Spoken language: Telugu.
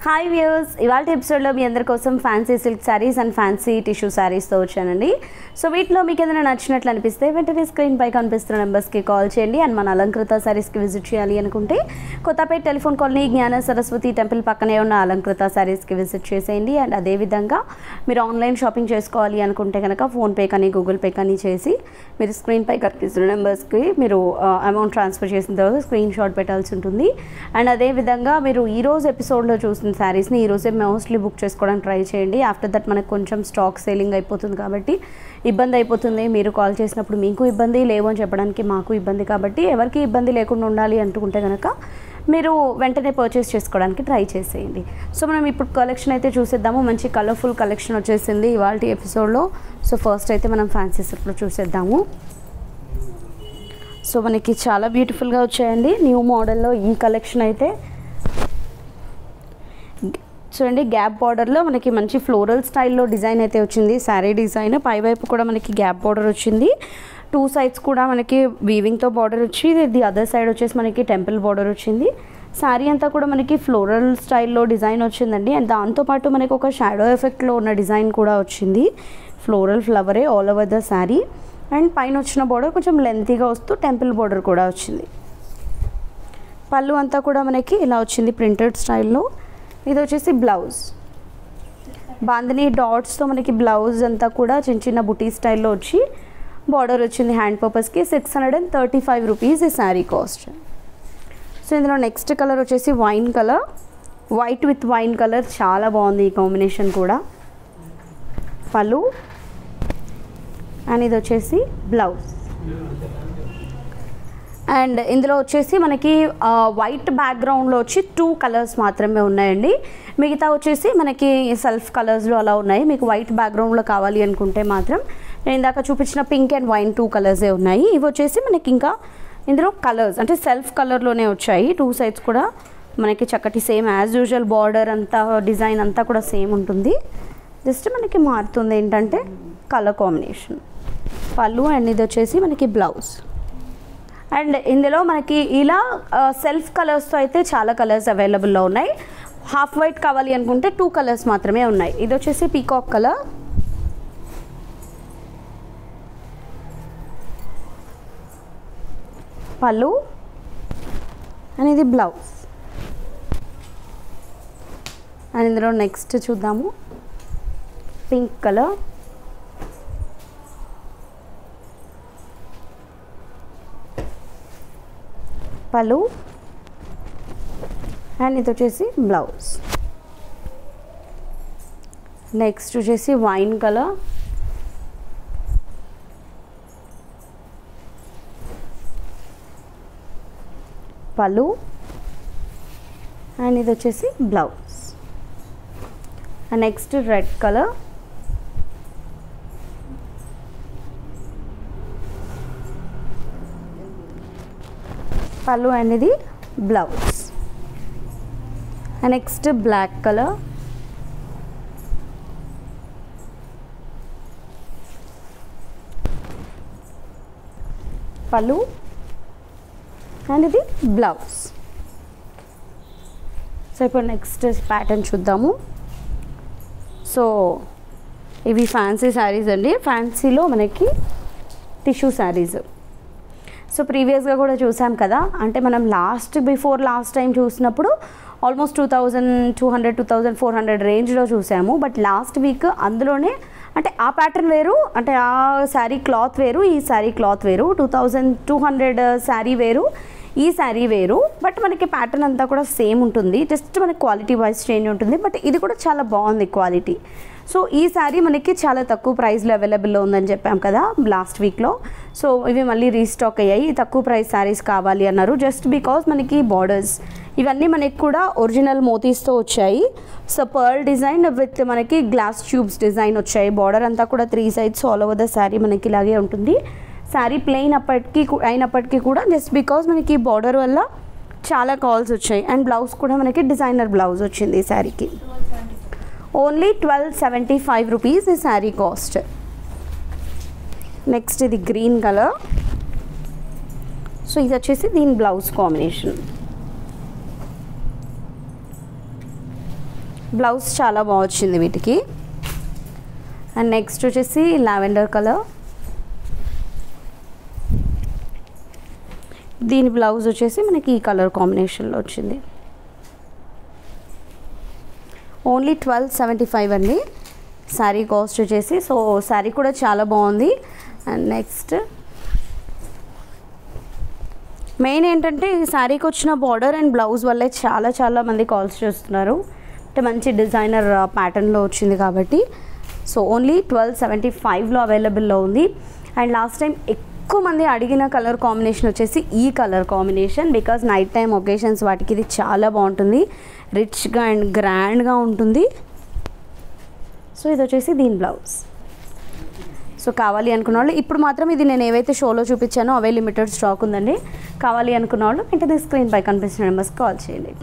హాయ్ వ్యూయర్స్, ఇవాళ ఎపిసోడ్లో మీ అందరి కోసం fancy silk sarees and fancy tissue శారీస్తో వచ్చానండి. సో వీటిలో మీకు ఏదైనా నచ్చినట్లు అనిపిస్తే వెంటనే స్క్రీన్పై కనిపిస్తున్న నెంబర్స్కి కాల్ చేయండి. అండ్ మన అలంకృత శారీస్కి విజిట్ చేయాలి అనుకుంటే కొత్తపేట టెలిఫోన్ కాలనీ జ్ఞాన సరస్వతి టెంపుల్ పక్కనే ఉన్న అలంకృత శారీస్కి విజిట్ చేసేయండి. అండ్ అదేవిధంగా మీరు ఆన్లైన్ షాపింగ్ చేసుకోవాలి అనుకుంటే కనుక ఫోన్పే కానీ గూగుల్ పే కానీ చేసి మీరు స్క్రీన్పై కనిపిస్తున్న నెంబర్స్కి మీరు అమౌంట్ ట్రాన్స్ఫర్ చేసిన తర్వాత స్క్రీన్ షాట్ పెట్టాల్సి ఉంటుంది. అండ్ అదేవిధంగా మీరు ఈరోజు ఎపిసోడ్లో చూసిన శారీస్ని ఈరోజే మోస్ట్లీ బుక్ చేసుకోవడానికి ట్రై చేయండి. ఆఫ్టర్ దట్ మనకు కొంచెం స్టాక్ సేలింగ్ అయిపోతుంది కాబట్టి ఇబ్బంది అయిపోతుంది. మీరు కాల్ చేసినప్పుడు మీకు ఇబ్బంది, లేవు అని చెప్పడానికి మాకు ఇబ్బంది. కాబట్టి ఎవరికి ఇబ్బంది లేకుండా ఉండాలి అనుకుంటే కనుక మీరు వెంటనే పర్చేస్ చేసుకోవడానికి ట్రై చేసేయండి. సో మనం ఇప్పుడు కలెక్షన్ అయితే చూసేద్దాము. మంచి కలర్ఫుల్ కలెక్షన్ వచ్చేసింది ఇవాళ ఎపిసోడ్లో. సో ఫస్ట్ అయితే మనం ఫ్యాన్సీ సిల్క్లో చూసేద్దాము. సో మనకి చాలా బ్యూటిఫుల్గా వచ్చాయండి న్యూ మోడల్లో ఈ కలెక్షన్ అయితే. చూడండి, గ్యాప్ బార్డర్లో మనకి మంచి ఫ్లోరల్ స్టైల్లో డిజైన్ అయితే వచ్చింది. శారీ డిజైన్ పైవైపు కూడా మనకి గ్యాప్ బార్డర్ వచ్చింది. టూ సైడ్స్ కూడా మనకి వీవింగ్తో బార్డర్ వచ్చి ది అదర్ సైడ్ వచ్చేసి మనకి టెంపుల్ బార్డర్ వచ్చింది. శారీ అంతా కూడా మనకి ఫ్లోరల్ స్టైల్లో డిజైన్ వచ్చిందండి. అండ్ దాంతోపాటు మనకి ఒక షాడో ఎఫెక్ట్లో ఉన్న డిజైన్ కూడా వచ్చింది. ఫ్లోరల్ ఫ్లవరే all over the saree. And పైన వచ్చిన బార్డర్ కొంచెం లెంతీగా వస్తూ టెంపుల్ బార్డర్ కూడా వచ్చింది. పళ్ళు అంతా కూడా మనకి ఇలా వచ్చింది ప్రింటెడ్ స్టైల్లో. ఇది వచ్చేసి బ్లౌజ్, బాందిని డాట్స్తో మనకి బ్లౌజ్ అంతా కూడా చిన్న చిన్న బుటీ స్టైల్లో వచ్చి బార్డర్ వచ్చింది. హ్యాండ్ పర్పస్కి 635 రూపీస్ ఈ శారీ కాస్ట్. సో ఇందులో నెక్స్ట్ కలర్ వచ్చేసి wine colour, white with wine colour, చాలా బాగుంది ఈ కాంబినేషన్ కూడా. పళ్ళు అండ్ ఇది వచ్చేసి బ్లౌజ్. అండ్ ఇందులో వచ్చేసి మనకి వైట్ బ్యాక్గ్రౌండ్లో వచ్చి 2 కలర్స్ మాత్రమే ఉన్నాయండి. మిగతా వచ్చేసి మనకి సెల్ఫ్ కలర్స్లో అలా ఉన్నాయి. మీకు వైట్ బ్యాక్గ్రౌండ్లో కావాలి అనుకుంటే మాత్రం నేను ఇందాక చూపించిన పింక్ అండ్ వైన్ 2 కలర్సే ఉన్నాయి. ఇవి వచ్చేసి మనకి ఇంకా ఇందులో కలర్స్ అంటే సెల్ఫ్ కలర్లోనే వచ్చాయి. 2 సైడ్స్ కూడా మనకి చక్కటి సేమ్ యాజ్ యూజువల్ బార్డర్ అంతా డిజైన్ అంతా కూడా సేమ్ ఉంటుంది. జస్ట్ మనకి మారుతుంది ఏంటంటే కలర్ కాంబినేషన్. పళ్ళు అండ్ ఇది వచ్చేసి మనకి బ్లౌజ్. అండ్ ఇందులో మనకి ఇలా సెల్ఫ్ కలర్స్తో అయితే చాలా కలర్స్ అవైలబుల్లో ఉన్నాయి. హాఫ్ వైట్ కావాలి అనుకుంటే 2 కలర్స్ మాత్రమే ఉన్నాయి. ఇది వచ్చేసి పీకాక్ కలర్, పళ్ళు అండ్ ఇది బ్లౌజ్. అండ్ ఇందులో నెక్స్ట్ చూద్దాము పింక్ కలర్, పళ్ళు అండ్ ఇది వచ్చేసి బ్లౌజ్. నెక్స్ట్ వచ్చేసి వైన్ కలర్, పళ్ళు అండ్ ఇది వచ్చేసి బ్లౌజ్. నెక్స్ట్ రెడ్ కలర్, పళ్ళు అండ్ ఇది బ్లౌజ్. నెక్స్ట్ బ్లాక్ కలర్, పళ్ళు అండ్ ఇది బ్లౌజ్. సో ఇప్పుడు నెక్స్ట్ ప్యాటర్న్ చూద్దాము. సో ఇవి ఫ్యాన్సీ శారీస్ అండి. ఫ్యాన్సీలో మనకి టిష్యూ శారీస్. సో ప్రీవియస్గా కూడా చూసాం కదా, అంటే మనం బిఫోర్ లాస్ట్ టైం చూసినప్పుడు ఆల్మోస్ట్ 2200 2400 రేంజ్లో చూసాము. బట్ లాస్ట్ వీక్ అందులోనే అంటే ఆ ప్యాటర్న్ వేరు, అంటే ఆ శారీ క్లాత్ వేరు, ఈ శారీ క్లాత్ వేరు. 2200 శారీ వేరు, ఈ శారీ వేరు. బట్ మనకి ప్యాటర్న్ అంతా కూడా సేమ్ ఉంటుంది, జస్ట్ మనకి క్వాలిటీ వైజ్ చేంజ్ ఉంటుంది. బట్ ఇది కూడా చాలా బాగుంది క్వాలిటీ. సో ఈ శారీ మనకి చాలా తక్కువ ప్రైస్లో అవైలబుల్లో ఉందని చెప్పాం కదా లాస్ట్ వీక్లో. సో ఇవి మళ్ళీ రీస్టాక్ అయ్యాయి. తక్కువ ప్రైస్ శారీస్ కావాలి అన్నారు, జస్ట్ బికాజ్ మనకి బార్డర్స్ ఇవన్నీ మనకి కూడా ఒరిజినల్ మోతీస్తో వచ్చాయి. సో పర్ల్ డిజైన్ విత్ మనకి గ్లాస్ ట్యూబ్స్ డిజైన్ వచ్చాయి. బార్డర్ అంతా కూడా 3 sides all over the sari మనకి ఇలాగే ఉంటుంది. శారీ ప్లెయిన్ అయినప్పటికీ కూడా జస్ట్ బికాజ్ మనకి బార్డర్ వల్ల చాలా కాల్స్ వచ్చాయి. అండ్ బ్లౌజ్ కూడా మనకి డిజైనర్ బ్లౌజ్ వచ్చింది ఈ శారీకి. ఓన్లీ 1275 రూపీస్ ఈ శారీ కాస్ట్. నెక్స్ట్ ఇది గ్రీన్ కలర్. సో ఇది వచ్చేసి దీని బ్లౌజ్ కాంబినేషన్. బ్లౌజ్ చాలా బాగా వచ్చింది వీటికి. అండ్ నెక్స్ట్ వచ్చేసి లావెండర్ కలర్. దీని బ్లౌజ్ వచ్చేసి మనకి ఈ కలర్ కాంబినేషన్లో వచ్చింది. ఓన్లీ 1275 అండి శారీ కాస్ట్ వచ్చేసి. సో శారీ కూడా చాలా బాగుంది. అండ్ నెక్స్ట్ మెయిన్ ఏంటంటే ఈ శారీకి వచ్చిన బార్డర్ అండ్ బ్లౌజ్ వల్లే చాలా మంది కాల్స్ చేస్తున్నారు. అంటే మంచి డిజైనర్ ప్యాటర్న్లో వచ్చింది కాబట్టి. సో ఓన్లీ 1275లో అవైలబుల్లో ఉంది. అండ్ లాస్ట్ టైం ఎక్కువ మంది అడిగిన కలర్ కాంబినేషన్ వచ్చేసి ఈ colour combination. Because night time occasions వాటికి ఇది చాలా బాగుంటుంది, రిచ్గా అండ్ గ్రాండ్గా ఉంటుంది. సో ఇది వచ్చేసి దీని బ్లౌజ్. సో కావాలి అనుకున్న వాళ్ళు ఇప్పుడు మాత్రం ఇది నేను ఏవైతే షోలో చూపించానో అవే లిమిటెడ్ స్టాక్ ఉందండి. కావాలి అనుకున్న వాళ్ళు వెంటనే స్క్రీన్ పై కనిపిస్తున్న నెంబర్స్కి కాల్ చేయండి.